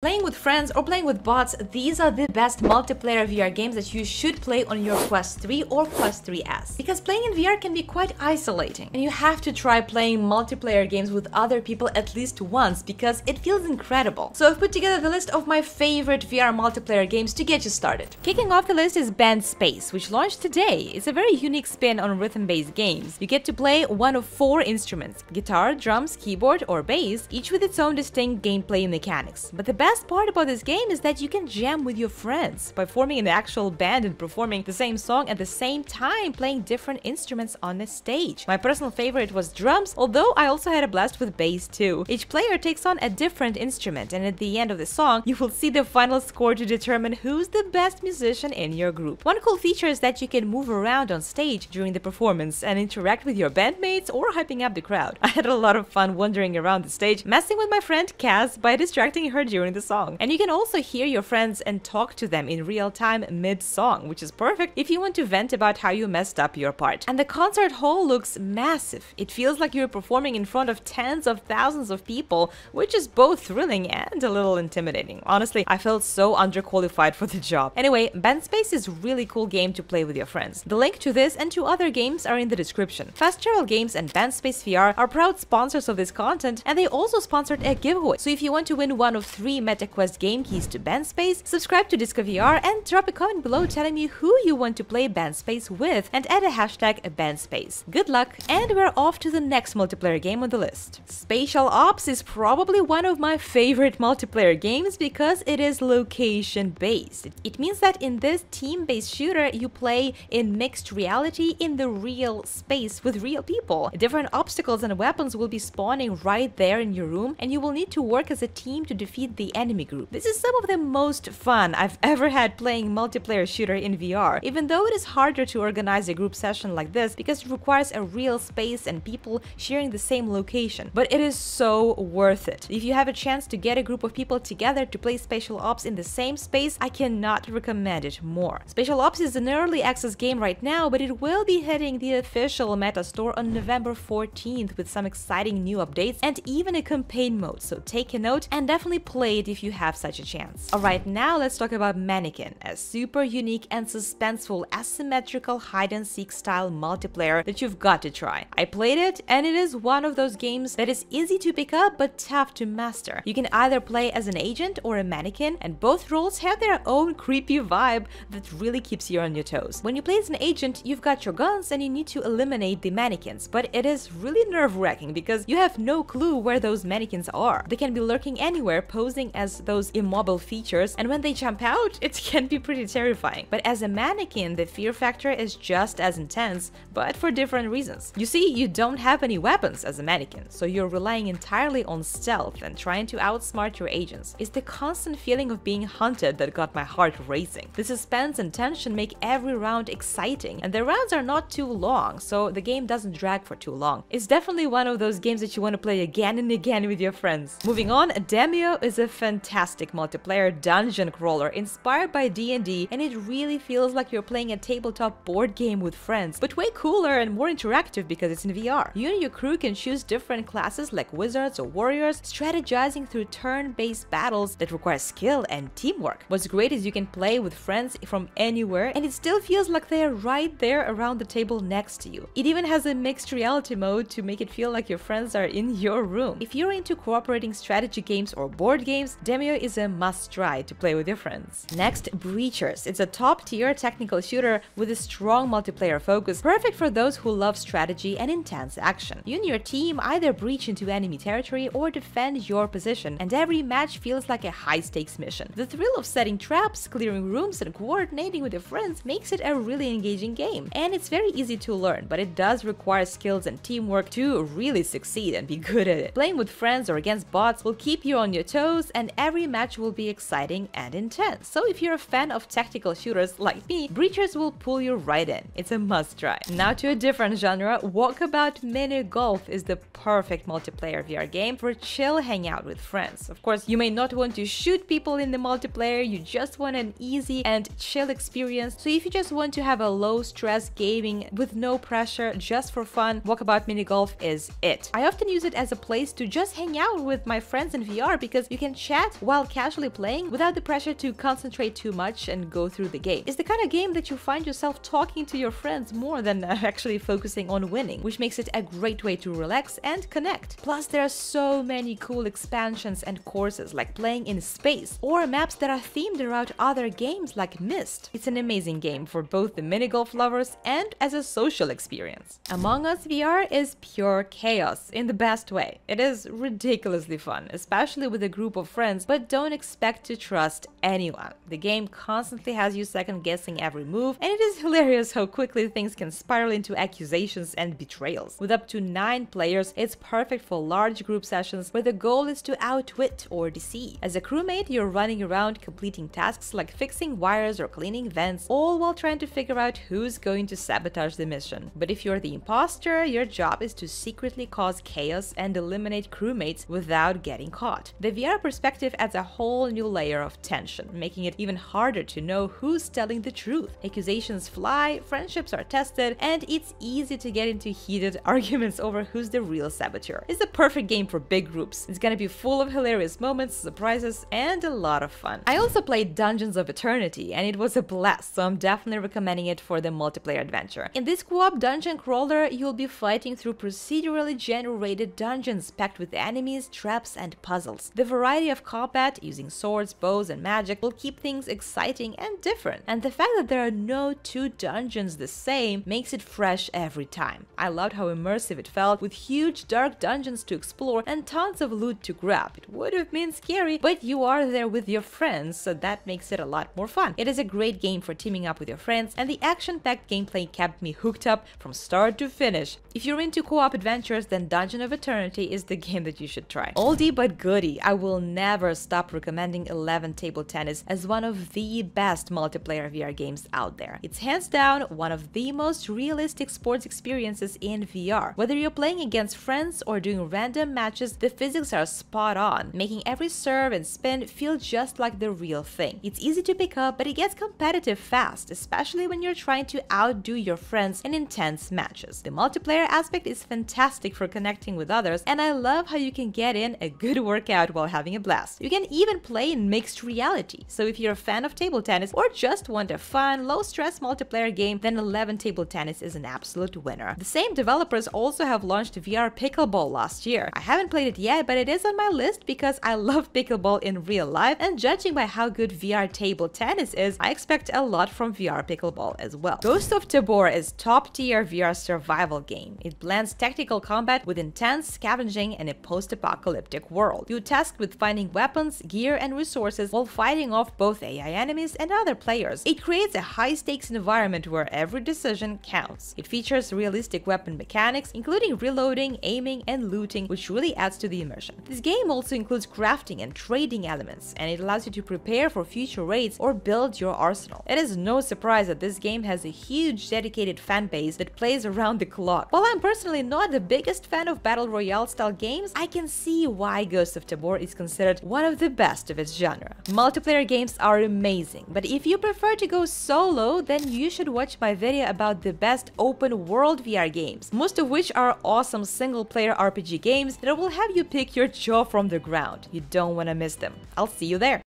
Playing with friends or playing with bots, these are the best multiplayer VR games that you should play on your Quest 3 or Quest 3S. Because playing in VR can be quite isolating, and you have to try playing multiplayer games with other people at least once because it feels incredible. So I've put together the list of my favorite VR multiplayer games to get you started. Kicking off the list is Band Space, which launched today. It's a very unique spin on rhythm-based games. You get to play one of 4 instruments: guitar, drums, keyboard, or bass, each with its own distinct gameplay mechanics. But the best part about this game is that you can jam with your friends by forming an actual band and performing the same song at the same time, playing different instruments on the stage. My personal favorite was drums, although I also had a blast with bass too. Each player takes on a different instrument, and at the end of the song, you will see the final score to determine who's the best musician in your group. One cool feature is that you can move around on stage during the performance and interact with your bandmates or hyping up the crowd. I had a lot of fun wandering around the stage, messing with my friend Kaz by distracting her during the song. And you can also hear your friends and talk to them in real time mid-song, which is perfect if you want to vent about how you messed up your part. And the concert hall looks massive. It feels like you're performing in front of tens of thousands of people, which is both thrilling and a little intimidating. Honestly, I felt so underqualified for the job. Anyway, Band Space is a really cool game to play with your friends. The link to this and to other games are in the description. Fast Travel Games and Band Space VR are proud sponsors of this content, and they also sponsored a giveaway. So if you want to win one of 3 MetaQuest game keys to Band Space, subscribe to DiscoVR and drop a comment below telling me who you want to play Band Space with and add a hashtag BandSpace. Good luck, and we're off to the next multiplayer game on the list. Spatial Ops is probably one of my favorite multiplayer games because it is location-based. It means that in this team-based shooter, you play in mixed reality in the real space with real people. Different obstacles and weapons will be spawning right there in your room, and you will need to work as a team to defeat the enemy group. This is some of the most fun I've ever had playing multiplayer shooter in VR, even though it is harder to organize a group session like this because it requires a real space and people sharing the same location. But it is so worth it. If you have a chance to get a group of people together to play Spatial Ops in the same space, I cannot recommend it more. Spatial Ops is an early access game right now, but it will be hitting the official Meta Store on November 14th with some exciting new updates and even a campaign mode, so take a note and definitely play it if you have such a chance. Alright, now let's talk about Mannequin, a super unique and suspenseful asymmetrical hide-and-seek style multiplayer that you've got to try. I played it, and it is one of those games that is easy to pick up but tough to master. You can either play as an agent or a mannequin, and both roles have their own creepy vibe that really keeps you on your toes. When you play as an agent, you've got your guns and you need to eliminate the mannequins, but it is really nerve-wracking because you have no clue where those mannequins are. They can be lurking anywhere, posing as those immobile features, and when they jump out, it can be pretty terrifying. But as a mannequin, the fear factor is just as intense, but for different reasons. You see, you don't have any weapons as a mannequin, so you're relying entirely on stealth and trying to outsmart your agents. It's the constant feeling of being hunted that got my heart racing. The suspense and tension make every round exciting, and the rounds are not too long, so the game doesn't drag for too long. It's definitely one of those games that you want to play again and again with your friends. Moving on, Demio is a fantastic multiplayer dungeon crawler inspired by D&D, and it really feels like you're playing a tabletop board game with friends, but way cooler and more interactive because it's in VR. You and your crew can choose different classes like wizards or warriors, strategizing through turn-based battles that require skill and teamwork. What's great is you can play with friends from anywhere, and it still feels like they're right there around the table next to you. It even has a mixed reality mode to make it feel like your friends are in your room. If you're into cooperating strategy games or board games, Demio is a must-try to play with your friends. Next, Breachers. It's a top-tier technical shooter with a strong multiplayer focus, perfect for those who love strategy and intense action. You and your team either breach into enemy territory or defend your position, and every match feels like a high-stakes mission. The thrill of setting traps, clearing rooms, and coordinating with your friends makes it a really engaging game. And it's very easy to learn, but it does require skills and teamwork to really succeed and be good at it. Playing with friends or against bots will keep you on your toes, and every match will be exciting and intense. So if you're a fan of tactical shooters like me, Breachers will pull you right in. It's a must-try. Now to a different genre, Walkabout Minigolf is the perfect multiplayer VR game for a chill hangout with friends. Of course, you may not want to shoot people in the multiplayer, you just want an easy and chill experience. So if you just want to have a low-stress gaming with no pressure, just for fun, Walkabout Minigolf is it. I often use it as a place to just hang out with my friends in VR because you can chat while casually playing without the pressure to concentrate too much and go through the game. It's the kind of game that you find yourself talking to your friends more than actually focusing on winning, which makes it a great way to relax and connect. Plus, there are so many cool expansions and courses, like playing in space, or maps that are themed around other games like Myst. It's an amazing game for both the minigolf lovers and as a social experience. Among Us VR is pure chaos in the best way. It is ridiculously fun, especially with a group of friends, but don't expect to trust anyone. The game constantly has you second guessing every move, and it is hilarious how quickly things can spiral into accusations and betrayals. With up to 9 players, it's perfect for large group sessions where the goal is to outwit or deceive. As a crewmate, you're running around completing tasks like fixing wires or cleaning vents, all while trying to figure out who's going to sabotage the mission. But if you're the imposter, your job is to secretly cause chaos and eliminate crewmates without getting caught. The VR perspective adds a whole new layer of tension, making it even harder to know who's telling the truth. Accusations fly, friendships are tested, and it's easy to get into heated arguments over who's the real saboteur. It's the perfect game for big groups. It's gonna be full of hilarious moments, surprises, and a lot of fun. I also played Dungeons of Eternity, and it was a blast, so I'm definitely recommending it for the multiplayer adventure. In this co-op dungeon crawler, you'll be fighting through procedurally generated dungeons packed with enemies, traps, and puzzles. The variety of combat, using swords, bows, and magic, will keep things exciting and different. And the fact that there are no 2 dungeons the same makes it fresh every time. I loved how immersive it felt, with huge dark dungeons to explore and tons of loot to grab. It would have been scary, but you are there with your friends, so that makes it a lot more fun. It is a great game for teaming up with your friends, and the action-packed gameplay kept me hooked up from start to finish. If you're into co-op adventures, then Dungeon of Eternity is the game that you should try. Oldie but goodie, I will never stop recommending 11 Table Tennis as one of the best multiplayer VR games out there. It's hands down one of the most realistic sports experiences in VR. Whether you're playing against friends or doing random matches, the physics are spot on, making every serve and spin feel just like the real thing. It's easy to pick up, but it gets competitive fast, especially when you're trying to outdo your friends in intense matches. The multiplayer aspect is fantastic for connecting with others, and I love how you can get in a good workout while having a blast. You can even play in mixed reality, so if you're a fan of table tennis or just want a fun, low-stress multiplayer game, then 11 Table Tennis is an absolute winner. The same developers also have launched VR Pickleball last year. I haven't played it yet, but it is on my list because I love pickleball in real life, and judging by how good VR Table Tennis is, I expect a lot from VR Pickleball as well. Ghost of Tabor is top-tier VR survival game. It blends tactical combat with intense scavenging in a post-apocalyptic world. You're tasked with finding weapons, gear, and resources while fighting off both AI enemies and other players. It creates a high-stakes environment where every decision counts. It features realistic weapon mechanics, including reloading, aiming, and looting, which really adds to the immersion. This game also includes crafting and trading elements, and it allows you to prepare for future raids or build your arsenal. It is no surprise that this game has a huge dedicated fan base that plays around the clock. While I'm personally not the biggest fan of battle royale style games, I can see why Ghost of Tabor is considered one of the best of its genre. Multiplayer games are amazing, but if you prefer to go solo, then you should watch my video about the best open world VR games, most of which are awesome single-player RPG games that will have you pick your jaw from the ground. You don't want to miss them. I'll see you there.